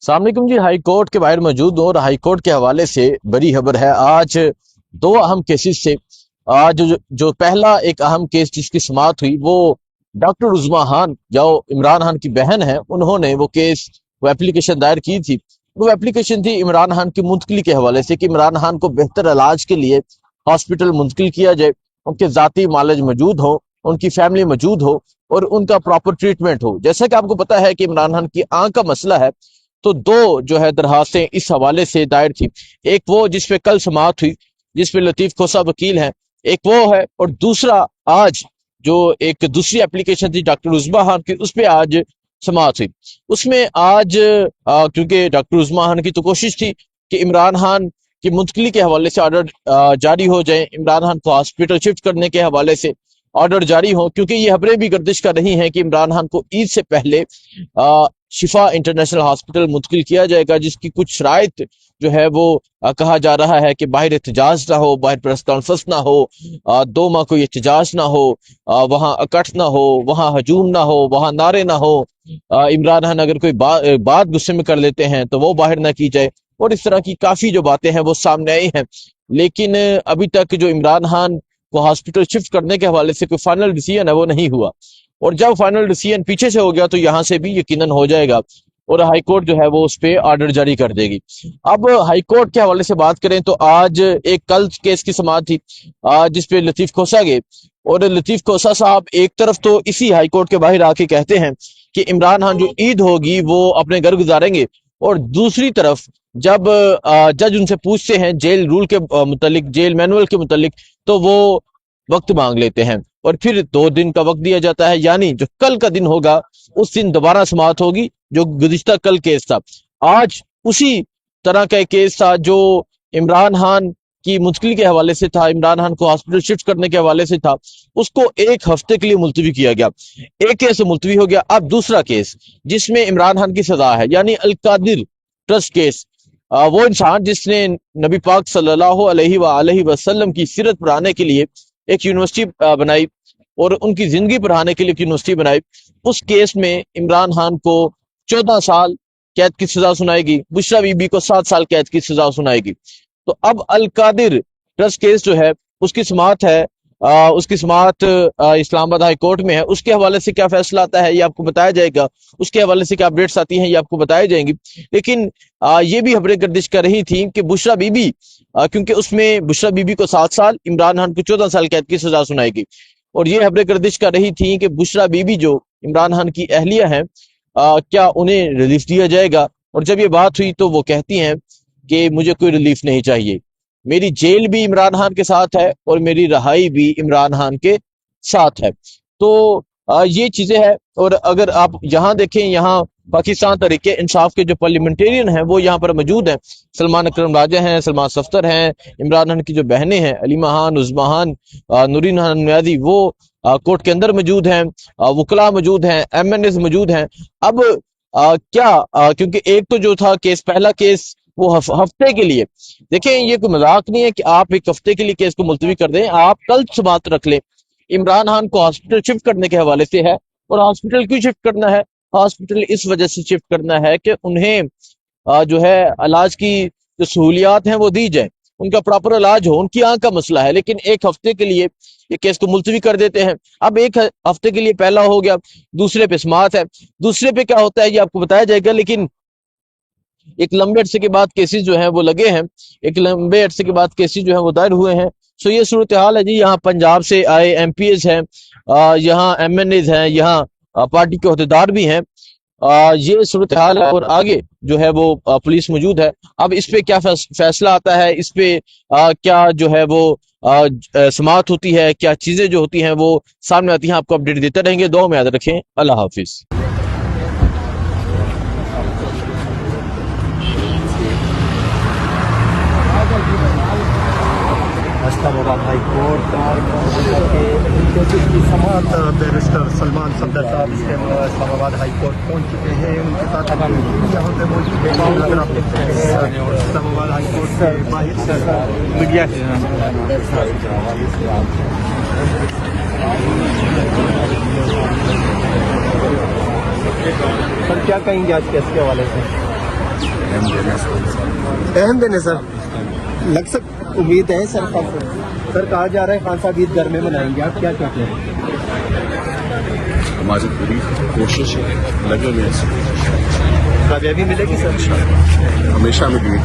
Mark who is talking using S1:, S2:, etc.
S1: السلام علیکم جی، high court کے باہر موجود ہوں اور ہائی کورٹ کے حوالے سے بڑی خبر ہے۔ آج دو اہم کیسز سے آج جو پہلا ایک اہم کیس جس کی سماعت ہوئی وہ ڈاکٹر عظمیٰ خان جو عمران خان کی بہن ہے، انہوں نے وہ اپلیکیشن دائر کی تھی۔ وہ اپلیکیشن تھی عمران خان کی منتقلی کے حوالے سے کہ عمران خان کو بہتر علاج کے لیے ہاسپٹل منتقل کیا جائے، ان کے ذاتی معالج موجود ہو، ان کی فیملی موجود ہو اور ان کا پراپر ٹریٹمنٹ ہو۔ جیسا کہ آپ کو پتا ہے کہ عمران خان کی آنکھ کا مسئلہ ہے، تو دو جو ہے درخواستیں اس حوالے سے دائر تھی۔ ایک وہ جس پہ کل سماعت ہوئی، جس پہ لطیف کھوسہ وکیل ہیں، ایک وہ ہے، اور دوسرا آج جو ایک دوسری اپلیکیشن تھی ڈاکٹر عظمیٰ خان کی، اس پہ آج سماعت ہوئی۔ اس میں آج کیونکہ ڈاکٹر عظمیٰ خان کی تو کوشش تھی کہ عمران خان کی منتقلی کے حوالے سے آرڈر جاری ہو جائے، عمران خان کو ہاسپٹل شفٹ کرنے کے حوالے سے آرڈر جاری ہو، کیونکہ یہ خبریں بھی گردش کر رہی ہیں کہ عمران خان کو عید سے پہلے شفا انٹرنیشنل ہاسپٹل منتقل کیا جائے گا، جس کی کچھ شرائط جو ہے وہ کہا جا رہا ہے کہ باہر احتجاج نہ ہو، باہر پریس کانفرنس نہ ہو، 2 ماہ کوئی احتجاج نہ ہو، وہاں اکٹھ نہ ہو، وہاں ہجوم نہ ہو، وہاں نعرے نہ ہو، عمران خان اگر کوئی بات غصے میں کر لیتے ہیں تو وہ باہر نہ کی جائے، اور اس طرح کی کافی جو باتیں ہیں وہ سامنے آئی ہیں۔ لیکن ابھی تک جو عمران خان کو ہاسپٹل شفٹ کرنے کے حوالے سے کوئی فائنل ڈیسیژن ہے وہ نہیں ہوا، اور جب فائنل ڈیسیژن پیچھے سے ہو گیا تو یہاں سے بھی یقیناً ہو جائے گا، اور ہائی کورٹ جو ہے وہ اس پہ آرڈر جاری کر دے گی۔ اب ہائی کورٹ کے حوالے سے بات کریں تو آج ایک کل کیس کی سماعت تھی جس پہ لطیف کھوسہ گئے، اور لطیف کھوسہ صاحب ایک طرف تو اسی ہائی کورٹ کے باہر آ کے کہتے ہیں کہ عمران خان جو عید ہوگی وہ اپنے گھر گزاریں گے، اور دوسری طرف جب جج ان سے پوچھتے ہیں جیل رول کے متعلق، جیل مینول کے متعلق، تو وہ وقت مانگ لیتے ہیں، اور پھر 2 دن کا وقت دیا جاتا ہے، یعنی جو کل کا دن ہوگا اس دن دوبارہ سماعت ہوگی، جو گزشتہ کل کیس تھا۔ آج اسی طرح کا ایک کیس تھا جو عمران خان کی منتقلی کے حوالے سے تھا، عمران خان کو ہاسپٹل شفٹ کرنے کے حوالے سے تھا، اس کو 1 ہفتے کے لیے ملتوی کیا گیا۔ ایک کیس ملتوی ہو گیا، اب دوسرا کیس جس میں عمران خان کی سزا ہے، یعنی القادر ٹرسٹ کیس، وہ انسان جس نے نبی پاک صلی اللہ علیہ وآلہ وسلم کی سیرت پڑھانے کے لیے ایک یونیورسٹی بنائی اور ان کی زندگی پڑھانے کے لیے ایک یونیورسٹی بنائی، اس کیس میں عمران خان کو 14 سال قید کی سزا سنائے گی، بشرا بی بی کو 7 سال قید کی سزا سنائے گی۔ تو اب القادر ٹرسٹ کیس جو ہے اس کی سماعت ہے، اس کی سماعت اسلام آباد ہائی کورٹ میں ہے۔ اس کے حوالے سے کیا فیصلہ آتا ہے یہ آپ کو بتایا جائے گا، اس کے حوالے سے کیا اپڈیٹس آتی ہیں یہ آپ کو بتائی جائیں گی۔ لیکن یہ بھی خبریں گردش کر رہی تھیں کہ بشرا بی بی، کیونکہ اس میں بشرا بی بی کو 7 سال، عمران خان کو 14 سال قید کی سزا سنائے گی، اور یہ خبریں گردش کر رہی تھیں کہ بشرا بی بی جو عمران خان کی اہلیہ ہیں، کیا انہیں ریلیف دیا جائے گا، اور جب یہ بات ہوئی تو وہ کہتی ہیں کہ مجھے کوئی ریلیف نہیں چاہیے، میری جیل بھی عمران خان کے ساتھ ہے اور میری رہائی بھی عمران خان کے ساتھ ہے۔ تو یہ چیزیں ہیں، اور اگر آپ یہاں دیکھیں، یہاں پاکستان تحریک انصاف کے جو پارلیمنٹیرین ہیں وہ یہاں پر موجود ہیں، سلمان اکرم راجہ ہیں، سلمان صفدر ہیں، عمران خان کی جو بہنیں ہیں علیمہ خان، عظمیٰ خان، نورین خان نیازی، وہ کورٹ کے اندر موجود ہیں، وکلاء موجود ہیں، ایم این ایز موجود ہیں۔ اب کیونکہ ایک تو جو تھا کیس، پہلا کیس وہ ہفتے کے لیے، دیکھیں یہ کوئی مذاق نہیں ہے کہ آپ 1 ہفتے کے لیے کیس کو ملتوی کر دیں، آپ کل سماعت رکھ لیں۔ عمران خان کو ہاسپٹل شفٹ کرنے کے حوالے سے ہے، اور ہاسپٹل کیوں شفٹ کرنا ہے؟ ہاسپٹل اس وجہ سے شفٹ کرنا ہے کہ انہیں جو ہے علاج کی جو سہولیات ہیں وہ دی جائیں، ان کا پراپر علاج ہو، ان کی آنکھ کا مسئلہ ہے، لیکن 1 ہفتے کے لیے یہ کیس کو ملتوی کر دیتے ہیں۔ اب 1 ہفتے کے لیے پہلا ہو گیا، دوسرے پہ سماعت ہے، دوسرے پہ کیا ہوتا ہے یہ آپ کو بتایا جائے گا، لیکن ایک لمبے عرصے کے بعد کیسز جو ہیں وہ لگے ہیں، ایک لمبے عرصے کے بعد کیسز جو ہیں وہ دائر ہوئے ہیں۔ سو یہ صورتحال ہے جی، یہاں پنجاب سے آئے ایم پی ایز ہیں، یہاں ایم این ایز ہیں، یہاں پارٹی کے عہدیدار بھی ہیں، یہ صورتحال ہے، اور آگے جو ہے وہ پولیس موجود ہے۔ اب اس پہ کیا فیصلہ آتا ہے، اس پہ کیا جو ہے وہ سماعت ہوتی ہے، کیا چیزیں جو ہوتی ہیں وہ سامنے آتی ہیں، آپ کو اپڈیٹ دیتے رہیں گے۔ دعا میں یاد رکھیں، اللہ حافظ۔
S2: اسلام آباد ہائی کورٹ کے کی سماعت بیرسٹر سلمان صفدر صاحب اس ٹائم اسلام آباد ہائی کورٹ پہنچ چکے ہیں، ان کے ساتھ یہاں پہ موجود ہیں، اگر آپ دیکھ سکتے ہیں اسلام آباد ہائی کورٹ کے باہر میڈیا سر کیا کہیں گے آج کیس کے حوالے سے؟ اہم دن ہے سر. لگ امید ہے سر سر کہا جا رہا ہے خان صاحب عید گھر میں منائیں گے, آپ کیا کہتے ہیں؟
S3: ہماری پوری کوشش ہے, لگے ہوئے ہیں,
S2: کامیابی ملے گی سر؟
S3: ہمیشہ میں بھی